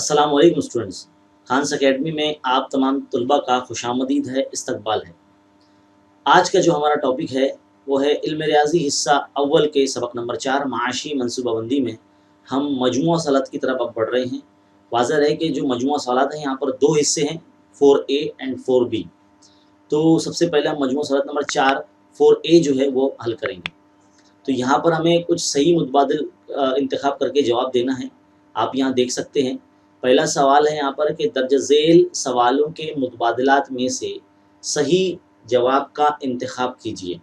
अस्सलाम वालेकुम students. Khans academy में आप तमाम तलबा का खुशामदीद है, इस्तकबाल है। आज का जो हमारा टॉपिक है वो है इल्म रियाज़ी हिस्सा अव्वल के सबक नंबर 4 माशी मनसूबाबंदी में हम मजमूआ सवालात की तरफ अब बढ़ रहे हैं। वाज़ह है कि जो मजमूआ सवालात हैं यहाँ पर दो हिस्से हैं, 4A एंड 4B। तो सबसे पहले हम मजमूआ सवालात नंबर 4 4A जो है वो हल करेंगे। तो यहाँ पर हमें कुछ सही मुतबादिल इंतखाब करके जवाब देना है। आप यहाँ देख सकते हैं, पहला सवाल है यहाँ पर कि दर्ज ज़ेल सवालों के मुतबादलात में से सही जवाब का इंतखाब कीजिए।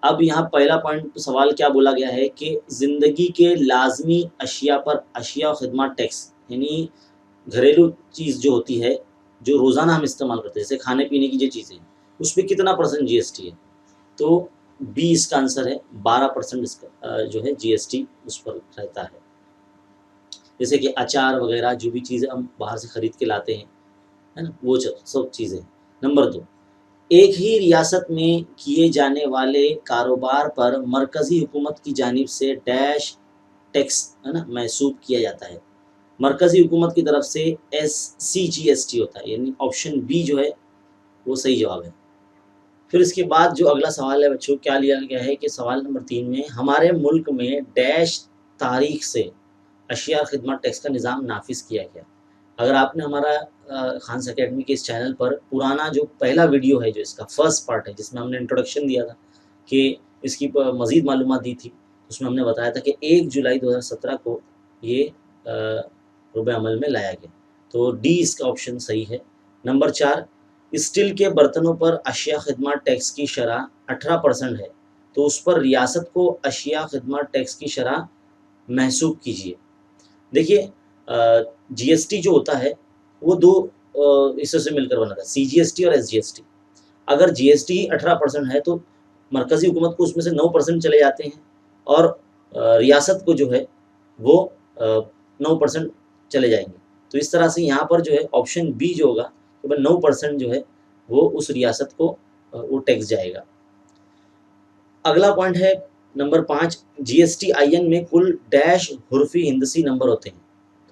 अब यहाँ पहला पॉइंट सवाल क्या बोला गया है कि ज़िंदगी के लाज़मी अशिया पर अशिया और ख़िदमत टैक्स, यानी घरेलू चीज़ जो होती है, जो रोज़ाना हम इस्तेमाल करते हैं, जैसे खाने पीने की जो चीज़ें हैं, उस पे कितना % GST है? तो बी इसका आंसर है, 12% इसका जो है GST उस पर रहता है। जैसे कि अचार वगैरह जो भी चीज़ें हम बाहर से ख़रीद के लाते हैं, है ना, वो सब चीज़ें। नंबर 2, एक ही रियासत में किए जाने वाले कारोबार पर मरकज़ी हुकूमत की जानिब से डैश टैक्स, है ना, महसूब किया जाता है। मरकज़ी हुकूमत की तरफ से SCGST होता है, यानी ऑप्शन बी जो है वो सही जवाब है। फिर इसके बाद जो अगला सवाल है बच्चों, क्या लिया गया है कि सवाल नंबर 3 में हमारे मुल्क में डैश तारीख से अशिया और ख़िदमत टैक्स का निज़ाम नाफिज़ किया गया। अगर आपने हमारा खान्स अकेडमी के इस चैनल पर पुराना जो पहला वीडियो है, जो इसका फर्स्ट पार्ट है, जिसमें हमने इंट्रोडक्शन दिया था कि इसकी मज़ीद मालूमात दी थी, उसमें हमने बताया था कि 1 जुलाई 2017 को ये रुबे अमल में लाया गया। तो डी इसका ऑप्शन सही है। नंबर 4, स्टील के बर्तनों पर अशिया ख़िदमत टैक्स की शरह 18% है, तो उस पर रियासत को अशिया ख़िदमत टैक्स की शरह महसूब कीजिए। देखिए, GST जो होता है वो दो हिस्सों से मिलकर बना था, CGST और SGST। अगर GST 18% है तो मरकज़ी हुकूमत को उसमें से 9% चले जाते हैं और रियासत को जो है वो 9% चले जाएंगे। तो इस तरह से यहाँ पर जो है ऑप्शन बी जो होगा, तो 9% जो है वो उस रियासत को वो टैक्स जाएगा। अगला पॉइंट है नंबर 5, GSTIN में कुल डैश हुर्फ़ी हिंदसी नंबर होते हैं।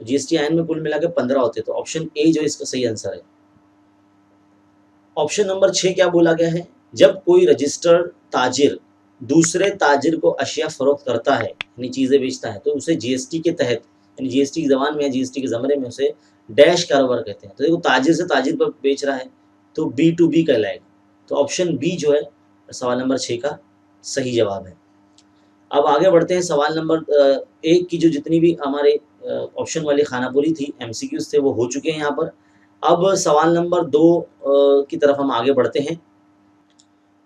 तो GSTIN में कुल मिला के 15 होते हैं, तो ऑप्शन ए जो इसका सही आंसर है। ऑप्शन नंबर 6 क्या बोला गया है, जब कोई रजिस्टर्ड ताजिर दूसरे ताजिर को अशिया फ़रोख्त करता है, यानी चीज़ें बेचता है, तो उसे GST के तहत, यानी GST की ज़बान में या GST के ज़मरे में उसे डैश कारोबार कहते हैं। तो देखो, ताजिर से ताजिर पर बेच रहा है तो B2B कहलाएगा। तो ऑप्शन बी जो है सवाल नंबर 6 का सही जवाब है। अब आगे बढ़ते हैं। सवाल नंबर 1 की जो जितनी भी हमारे ऑप्शन वाली खानापुरी थी, MCQs थे, वो हो चुके हैं यहाँ पर। अब सवाल नंबर 2 की तरफ हम आगे बढ़ते हैं।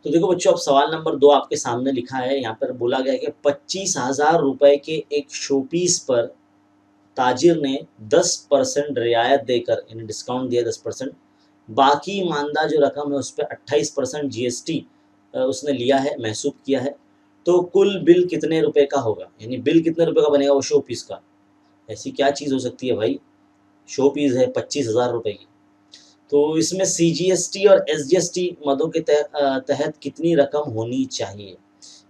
तो देखो बच्चों, अब सवाल नंबर 2 आपके सामने लिखा है। यहाँ पर बोला गया है कि 25,000 रुपये के एक शोपीस पर ताजिर ने 10% रियायत देकर, यानी डिस्काउंट दिया 10%, बाकी मानदा जो रकम है उस पर 28% GST उसने लिया है, महसूब किया है। तो कुल बिल कितने रुपए का होगा, यानी बिल कितने रुपए का बनेगा वो शो पीस का? ऐसी क्या चीज़ हो सकती है भाई, शो पीस है 25,000 रुपये की। तो इसमें CGST और SGST मदों के तहत कितनी रकम होनी चाहिए,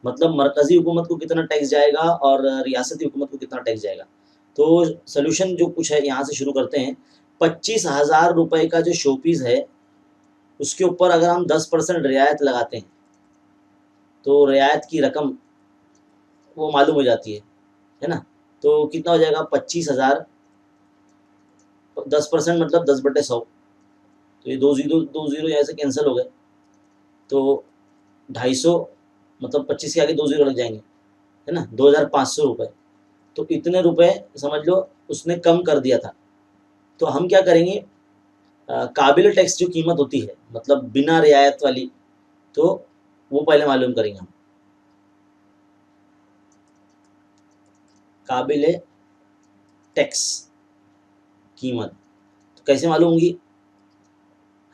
मतलब मरकज़ी हुकूमत को कितना टैक्स जाएगा और रियासती हुकूमत को कितना टैक्स जाएगा। तो सॉल्यूशन जो कुछ है, यहाँ से शुरू करते हैं। 25,000 रुपये का जो शो पीस है उसके ऊपर अगर हम 10% रियायत लगाते हैं तो रियायत की रकम वो मालूम हो जाती है ना। तो कितना हो जाएगा, 25,000, 10% मतलब 10/100। तो ये 2 ज़ीरो यहाँ से कैंसिल हो गए, तो 250, मतलब 25 के आगे 2 ज़ीरो लग जाएंगे, है ना, 2,500 रुपये। तो इतने रुपए समझ लो उसने कम कर दिया था। तो हम क्या करेंगे, काबिल टैक्स जो कीमत होती है, मतलब बिना रियायत वाली, तो वो पहले मालूम करेंगे हम। काबिल टैक्स कीमत तो कैसे मालूम होंगी,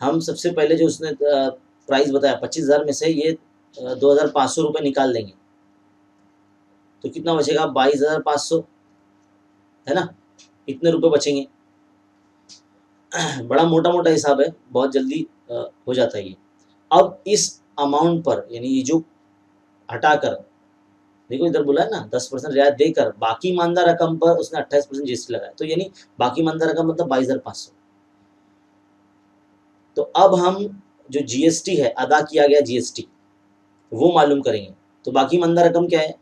हम सबसे पहले जो उसने प्राइस बताया 25,000 में से ये 2,500 रुपये निकाल देंगे, तो कितना बचेगा, 22,500, है ना, इतने रुपए बचेंगे। बड़ा मोटा मोटा हिसाब है, बहुत जल्दी हो जाता है ये। अब इस अमाउंट पर, यानी ये जो हटाकर देखो इधर बोला है ना 10% रियायत देकर बाकी मानदार रकम पर उसने 28% जीएसटी लगाया, तो यानी बाकी मानदार रकम मतलब 22,500। तो अब हम जो जीएसटी है, अदा किया गया जीएसटी, वो मालूम करेंगे। तो बाकी मानदार रकम क्या है,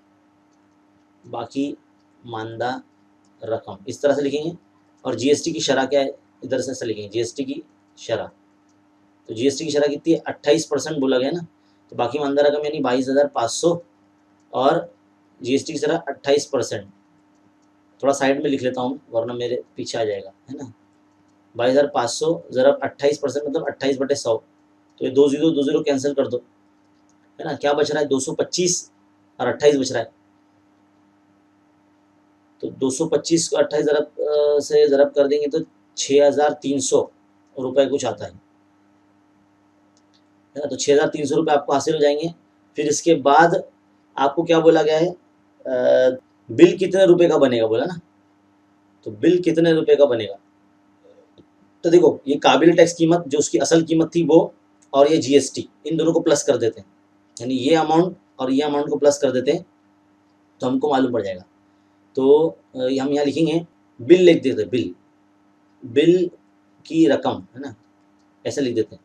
बाकी मानदा रकम इस तरह से लिखेंगे, और जीएसटी की शरह क्या है, इधर से ऐसा लिखेंगे जीएसटी की शरह। तो जीएसटी की शरह कितनी है, 28% बोला गया ना, तो बाकी मानदा रकम यानी 22,500 और जीएसटी की शरह 28%। थोड़ा साइड में लिख लेता हूँ वरना मेरे पीछे आ जाएगा, है ना। 22,500 ज़रा 28% मतलब 28/100, तो ये 2 0 कैंसिल कर दो, है ना। क्या बच रहा है, 225 और 28 बच रहा है। तो 225 को 28 से ज़रब कर देंगे तो 6,300 रुपये कुछ आता है ना। तो 6,300 रुपये आपको हासिल हो जाएंगे। फिर इसके बाद आपको क्या बोला गया है, बिल कितने रुपए का बनेगा बोला ना, तो बिल कितने रुपए का बनेगा। तो देखो ये काबिल टैक्स कीमत जो उसकी असल कीमत थी वो, और ये जीएसटी, इन दोनों को प्लस कर देते हैं, यानी ये अमाउंट और ये अमाउंट को प्लस कर देते हैं तो हमको मालूम पड़ जाएगा। तो हम यहाँ लिखेंगे बिल, लिख देते हैं बिल, बिल की रकम, है ना, ऐसे लिख देते हैं।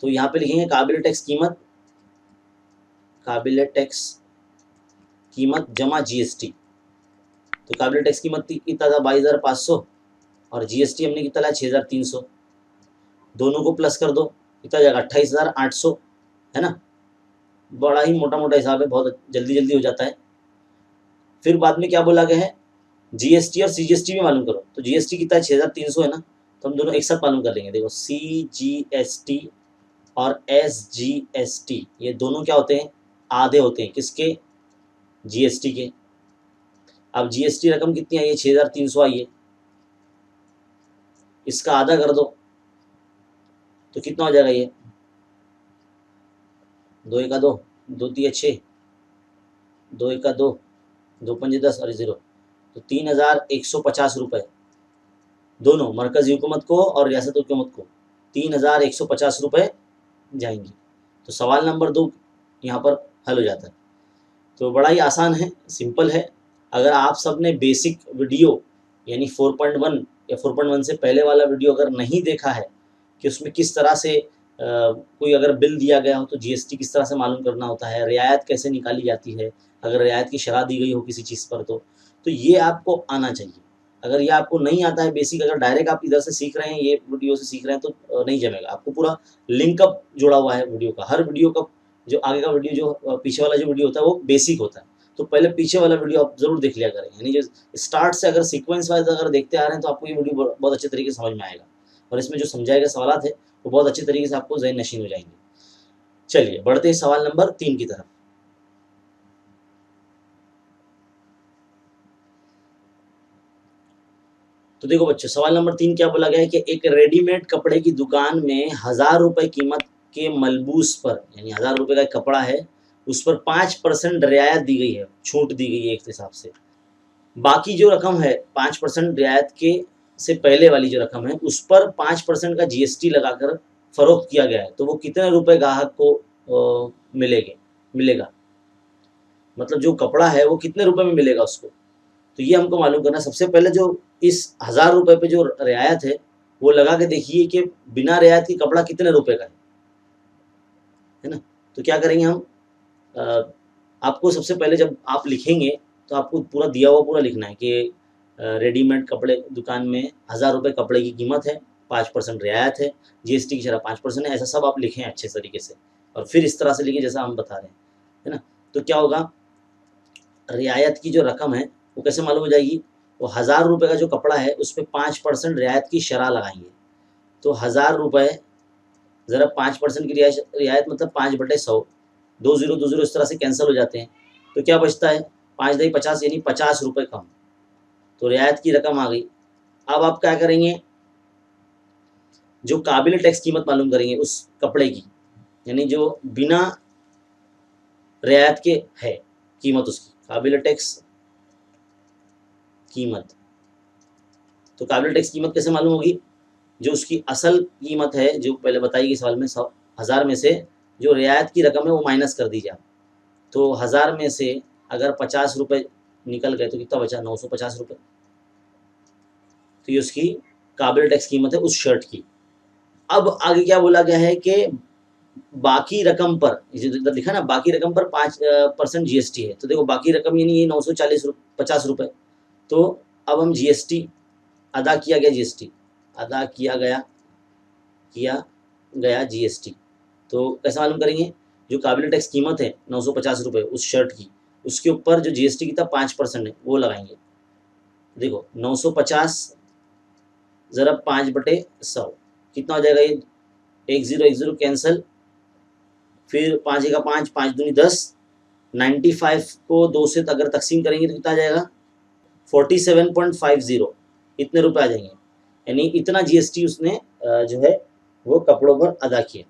तो यहाँ पे लिखेंगे काबिल टैक्स कीमत, काबिल टैक्स कीमत जमा जीएसटी। तो काबिल टैक्स कीमत कितना था, 22,500, और जीएसटी हमने कितना लाया 6,300, दोनों को प्लस कर दो, कितना जाएगा 28,800, है ना। बड़ा ही मोटा मोटा हिसाब है, बहुत जल्दी जल्दी हो जाता है। फिर बाद में क्या बोला गया है, जीएसटी और सीजीएसटी भी मालूम करो। तो जीएसटी कितना है 6,300 है ना, तो हम दोनों एक साथ मालूम कर लेंगे। देखो सीजीएसटी और एसजीएसटी ये दोनों क्या होते हैं, आधे होते हैं किसके, जीएसटी के। अब जीएसटी रकम कितनी आई है, 6,300 आई है, इसका आधा कर दो तो कितना हो जाएगा, ये 2 1 2, 2 3 6, 2 1 2, 2 5 10 और 0, तो 3,150 रुपये दोनों मरकज़ी हुकूमत को और रियासत हुकूमत को 3,150 रुपये जाएंगे। तो सवाल नंबर 2 यहाँ पर हल हो जाता है। तो बड़ा ही आसान है, सिंपल है। अगर आप सब ने बेसिक वीडियो यानी 4.1 या 4.1 से पहले वाला वीडियो अगर नहीं देखा है कि उसमें किस तरह से कोई अगर बिल दिया गया हो तो जीएसटी किस तरह से मालूम करना होता है, रियायत कैसे निकाली जाती है, अगर रियायत की शरह दी गई हो किसी चीज़ पर, तो ये आपको आना चाहिए। अगर ये आपको नहीं आता है बेसिक, अगर डायरेक्ट आप इधर से सीख रहे हैं, ये वीडियो से सीख रहे हैं, तो नहीं जमेगा। आपको पूरा लिंकअप जुड़ा हुआ है वीडियो का, हर वीडियो का जो आगे का वीडियो, जो पीछे वाला जो वीडियो होता है वो बेसिक होता है। तो पहले पीछे वाला वीडियो आप जरूर देख लिया करें, यानी जो स्टार्ट से अगर सीक्वेंस वाइज अगर देखते आ रहे हैं तो आपको ये वीडियो बहुत अच्छे तरीके से समझ में आएगा, और इसमें जो समझाए गए सवाल है वो बहुत अच्छे तरीके से आपको ज़हन नशीन हो जाएंगे। चलिए बढ़ते हैं सवाल नंबर 3 की तरफ। तो देखो बच्चों, सवाल नंबर 3 क्या बोला गया है कि एक रेडीमेड कपड़े की दुकान में 1,000 रुपये कीमत के मलबूस पर, यानी 1,000 रुपये का एक कपड़ा है, उस पर 5% रियायत दी गई है, छूट दी गई है एक हिसाब से। बाकी जो रकम है 5% रियायत के से पहले वाली जो रकम है उस पर 5% का जीएसटी लगाकर फरोख्त किया गया है, तो वो कितने रुपए ग्राहक को मिलेगा, मतलब जो कपड़ा है वो कितने रुपए में मिलेगा उसको। तो ये हमको मालूम करना है। सबसे पहले जो इस 1,000 रुपये पे जो रियायत है वो लगा के देखिए कि बिना रियायत की कपड़ा कितने रुपए का है ना। तो क्या करेंगे हम, आपको सबसे पहले जब आप लिखेंगे तो आपको पूरा दिया हुआ पूरा लिखना है कि रेडीमेड कपड़े दुकान में 1,000 रुपये कपड़े की कीमत है, 5% रियायत है, जीएसटी की शरह 5% है, ऐसा सब आप लिखें अच्छे तरीके से, और फिर इस तरह से लिखें जैसा हम बता रहे हैं, है ना। तो क्या होगा, रियायत की जो रकम है वो कैसे मालूम हो जाएगी, वो 1,000 रुपये का जो कपड़ा है उस पर 5% रियायत की शरह लगाएंगे। तो 1,000 रुपये ज़रा 5% की रियायत मतलब 5/100, 2 0 2 0 इस तरह से कैंसिल हो जाते हैं, तो क्या बचता है 5 × 50 यानी 50 रुपये कम, तो रियायत की रकम आ गई। अब आप क्या करेंगे, जो काबिल टैक्स कीमत मालूम करेंगे उस कपड़े की, यानी जो बिना रियायत के है कीमत, उसकी काबिल टैक्स कीमत। तो काबिल टैक्स कीमत कैसे मालूम होगी, जो उसकी असल कीमत है जो पहले बताई गई सवाल में, 1,000 में से जो रियायत की रकम है वो माइनस कर दीजिए आप। तो 1,000 में से अगर 50 रुपये निकल गए तो कितना बचा, 950 रुपये। तो ये उसकी काबिल टैक्स कीमत है उस शर्ट की। अब आगे क्या बोला गया है कि बाकी रकम पर, इधर लिखा ना बाकी रकम पर 5% जीएसटी है। तो देखो बाकी रकम यानी ये 950 रुपये। तो अब हम जीएसटी अदा किया गया, जीएसटी अदा किया गया जीएसटी। तो कैसे मालूम करेंगे, जो काबिल टैक्स कीमत है 950 रुपये उस शर्ट की, उसके ऊपर जो जीएसटी कितना 5% है वो लगाएंगे। देखो 950 ज़रा 5/100 कितना हो जाएगा, ये 10 कैंसिल, फिर 5 का 5, 5 दूनी 10, 95 को 2 से अगर तकसीम करेंगे तो कितना आ जाएगा 47.50, इतने रुपए आ जाएंगे। यानी इतना जीएसटी उसने जो है वो कपड़ों पर अदा किया।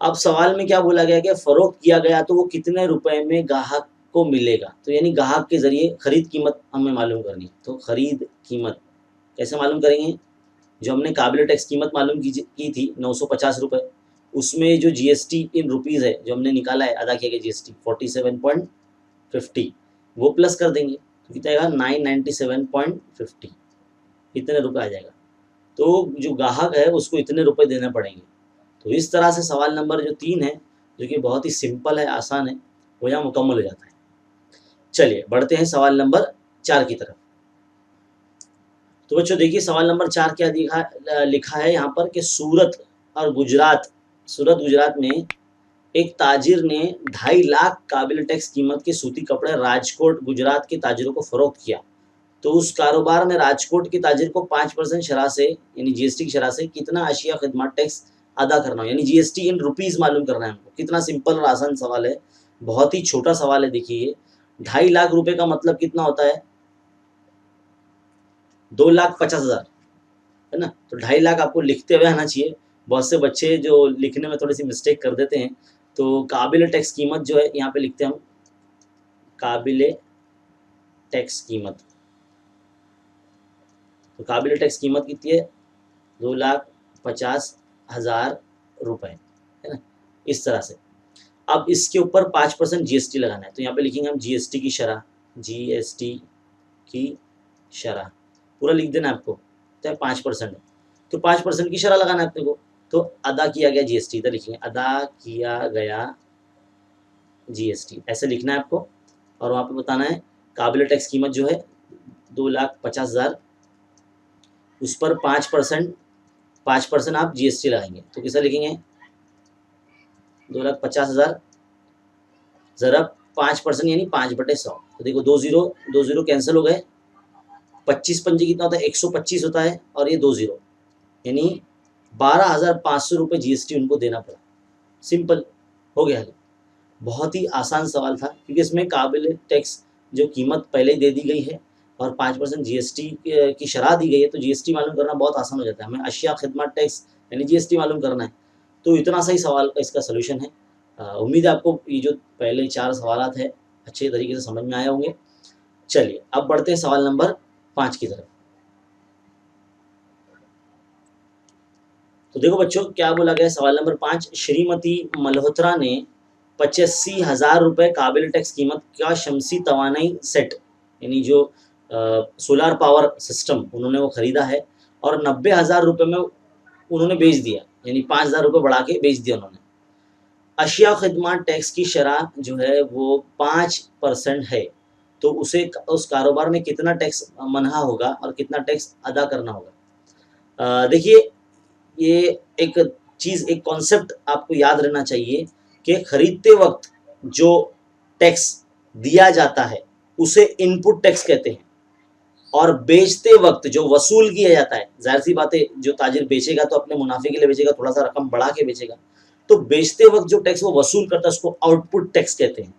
अब सवाल में क्या बोला गया कि फरोख्त किया गया तो वो कितने रुपए में ग्राहक को मिलेगा। तो यानी ग्राहक के जरिए खरीद कीमत हमें मालूम करनी है। तो खरीद कीमत कैसे मालूम करेंगे, जो हमने काबिल टैक्स कीमत मालूम की थी 950 रुपये, उसमें जो जीएसटी इन रुपीज़ है जो हमने निकाला है, अदा किया गया जीएसटी 47.50, वो प्लस कर देंगे तो कितना आएगा 997.50, इतने रुपए आ जाएगा। तो जो ग्राहक है उसको इतने रुपए देने पड़ेंगे। तो इस तरह से सवाल नंबर जो 3 है, जो कि बहुत ही सिंपल है, आसान है, वो यहाँ मुकम्मल हो जाता है। चलिए बढ़ते हैं सवाल नंबर 4 की तरफ। तो बच्चों देखिए सवाल नंबर 4 क्या लिखा है यहाँ पर कि सूरत गुजरात में एक ताजिर ने 2.5 लाख काबिल टैक्स कीमत के सूती कपड़े राजकोट गुजरात के ताजिरों को फरोख्त किया। तो उस कारोबार में राजकोट के ताजिर को 5% शरह से यानी जीएसटी की शरह से कितना अशिया खिदमत टैक्स अदा करना हो, यानी जीएसटी इन रुपीज़ मालूम करना है हमको। कितना सिंपल और आसान सवाल है, बहुत ही छोटा सवाल है। देखिए ये 2.5 लाख रुपए का मतलब कितना होता है, 2,50,000 है ना। तो 2.5 लाख आपको लिखते हुए आना चाहिए। बहुत से बच्चे जो लिखने में थोड़ी सी मिस्टेक कर देते हैं। तो काबिल टैक्स कीमत जो है यहाँ पे लिखते हैं हम काबिल टैक्स कीमत। तो काबिल टैक्स कीमत कितनी है, 2,50,000 रुपये, है ना, इस तरह से। अब इसके ऊपर 5% जीएसटी लगाना है। तो यहाँ पे लिखेंगे हम जीएसटी की शरह, जीएसटी की शरह पूरा लिख देना है आपको, चाहे 5% है तो 5% की शरह लगाना है अपने को। तो अदा किया गया जीएसटी, इधर लिखेंगे अदा किया गया जीएसटी, ऐसे लिखना है आपको। और वहाँ पे बताना है काबिल टैक्स कीमत जो है 2,50,000, उस पर 5% आप जीएसटी लगाएंगे। तो किसा लिखेंगे 2,50,000 ज़रा 5% यानी 5/100। तो देखो 2 कैंसिल हो गए, 25 पंजे कितना होता है 125 होता है, और ये 2 0 यानी 12,500 रुपये जीएसटी उनको देना पड़ा। सिंपल हो गया है। बहुत ही आसान सवाल था क्योंकि इसमें काबिल टैक्स जो कीमत पहले ही दे दी गई है और 5% जीएसटी की शरह दी गई है। तो जीएसटी मालूम करना बहुत आसान हो जाता है। हमें अशिया खिदमत टैक्स यानी जीएसटी मालूम करना है। तो इतना सही सवाल का इसका सलूशन है। उम्मीद है आपको ये जो पहले 4 सवालात है अच्छे तरीके से समझ में आए होंगे। चलिए अब बढ़ते हैं सवाल नंबर 5 की तरफ। तो देखो बच्चों क्या बोला गया सवाल नंबर 5, श्रीमती मल्होत्रा ने 85,000 रुपये काबिल टैक्स कीमत का शमसी तवानाई सेट यानी जो सोलार पावर सिस्टम उन्होंने वो ख़रीदा है और 90,000 रुपये में उन्होंने बेच दिया, यानी 5,000 रुपये बढ़ा के बेच दिया उन्होंने। अशिया खिदमत टैक्स की शरह जो है वो 5% है। तो उसे उस कारोबार में कितना टैक्स मनहा होगा और कितना टैक्स अदा करना होगा। देखिए ये एक चीज़, एक कॉन्सेप्ट आपको याद रहना चाहिए कि खरीदते वक्त जो टैक्स दिया जाता है उसे इनपुट टैक्स कहते हैं, और बेचते वक्त जो वसूल किया जाता है, जाहिर सी बात है जो ताजिर बेचेगा तो अपने मुनाफे के लिए बेचेगा, थोड़ा सा रकम बढ़ा के बेचेगा। तो बेचते वक्त जो टैक्स वो वसूल करता है उसको आउटपुट टैक्स कहते हैं।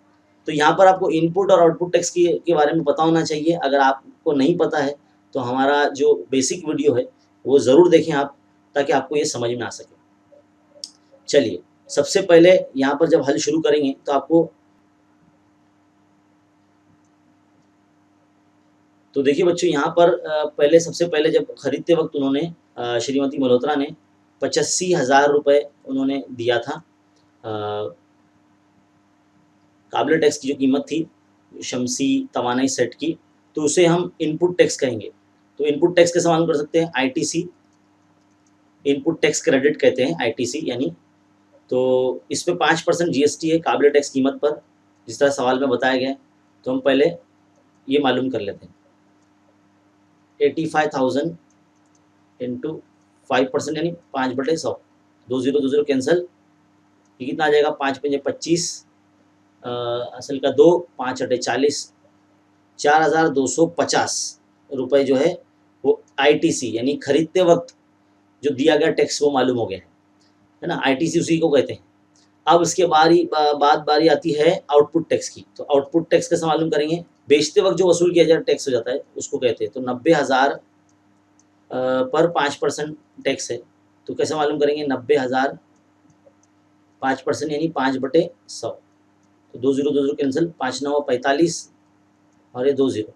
तो यहाँ पर आपको इनपुट और आउटपुट टैक्स के बारे में पता होना चाहिए। अगर आपको नहीं पता है तो हमारा जो बेसिक वीडियो है वो ज़रूर देखें आप, ताकि आपको ये समझ में आ सके। चलिए सबसे पहले यहाँ पर जब हल शुरू करेंगे तो आपको, तो देखिए बच्चों यहाँ पर सबसे पहले जब खरीदते वक्त उन्होंने श्रीमती मल्होत्रा ने 85,000 रुपये उन्होंने दिया था। काबिल टैक्स की जो कीमत थी शमसी तवानाई सेट की, तो उसे हम इनपुट टैक्स कहेंगे। तो इनपुट टैक्स कैसे मालूम कर सकते हैं? आईटीसी, इनपुट टैक्स क्रेडिट कहते हैं आईटीसी यानी। तो इस पे 5% जीएसटी है काबिल टैक्स कीमत पर, जिस तरह सवाल में बताया गया है। तो हम पहले ये मालूम कर लेते हैं, 85,000 इंटू 5% यानी 5/100, 2 0 कैंसिल, ये कितना आ जाएगा? 5 पंजे 25, असल का 2, 5 अटे 40, 4,250 रुपये जो है वो आईटीसी यानी खरीदते वक्त जो दिया गया टैक्स वो मालूम हो गया है ना। आईटीसी उसी को कहते हैं। अब इसके बाद बारी आती है आउटपुट टैक्स की। तो आउटपुट टैक्स कैसे मालूम करेंगे? बेचते वक्त जो वसूल किया जाए टैक्स हो जाता है उसको कहते हैं। तो 90,000 पर 5% टैक्स है, तो कैसे मालूम करेंगे? 90,000 5% यानी 5/100, तो 2 0 कैंसिल, 5 9 45 और ये 2 0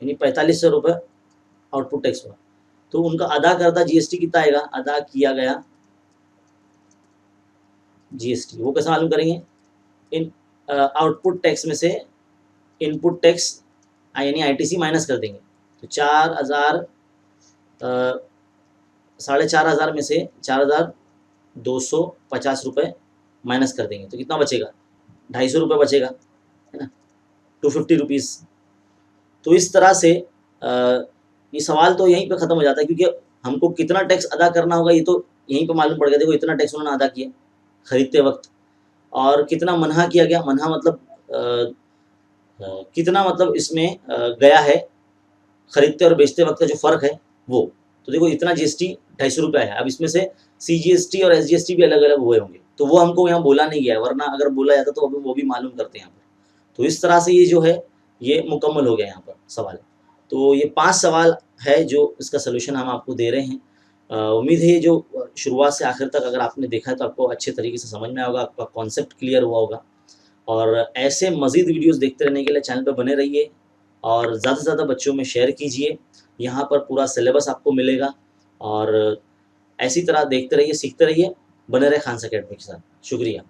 यानी 4500 रुपये आउटपुट टैक्स हुआ। तो उनका अदा करता जीएसटी कितना आएगा? अदा किया गया जीएसटी वो कैसे मालूम करेंगे? इन आउटपुट टैक्स में से इनपुट टैक्स यानी आईटीसी माइनस कर देंगे। तो 4,000 4,500 में से 4,250 रुपये माइनस कर देंगे, तो कितना बचेगा? 250 रुपये बचेगा, है ना, 250 रुपीज़। तो इस तरह से ये सवाल तो यहीं पे ख़त्म हो जाता है, क्योंकि हमको कितना टैक्स अदा करना होगा ये तो यहीं पे मालूम पड़ गया। देखो इतना टैक्स उन्होंने अदा किया खरीदते वक्त, और कितना मनहा किया गया। मनहा मतलब कितना, मतलब इसमें गया है खरीदते और बेचते वक्त का जो फ़र्क है वो। तो देखो इतना जीएसटी 250 रुपये है। अब इसमें से सीजीएसटी और एसजीएसटी भी अलग अलग हुए होंगे, तो वो हमको यहाँ बोला नहीं गया है, वरना अगर बोला जाता तो अभी वो भी मालूम करते हैं यहाँ पर। तो इस तरह से ये जो है ये मुकम्मल हो गया यहाँ पर सवाल। तो ये 5 सवाल है जो इसका सलूशन हम आपको दे रहे हैं। उम्मीद है ये जो शुरुआत से आखिर तक अगर आपने देखा है तो आपको अच्छे तरीके से समझ में होगा, आपका कॉन्सेप्ट क्लियर हुआ होगा। और ऐसे मज़ीद वीडियोस देखते रहने के लिए चैनल पर बने रहिए और ज़्यादा से ज़्यादा बच्चों में शेयर कीजिए। यहाँ पर पूरा सिलेबस आपको मिलेगा, और ऐसी तरह देखते रहिए, सीखते रहिए, बने रहे खान्स अकेडमी के साथ। शुक्रिया।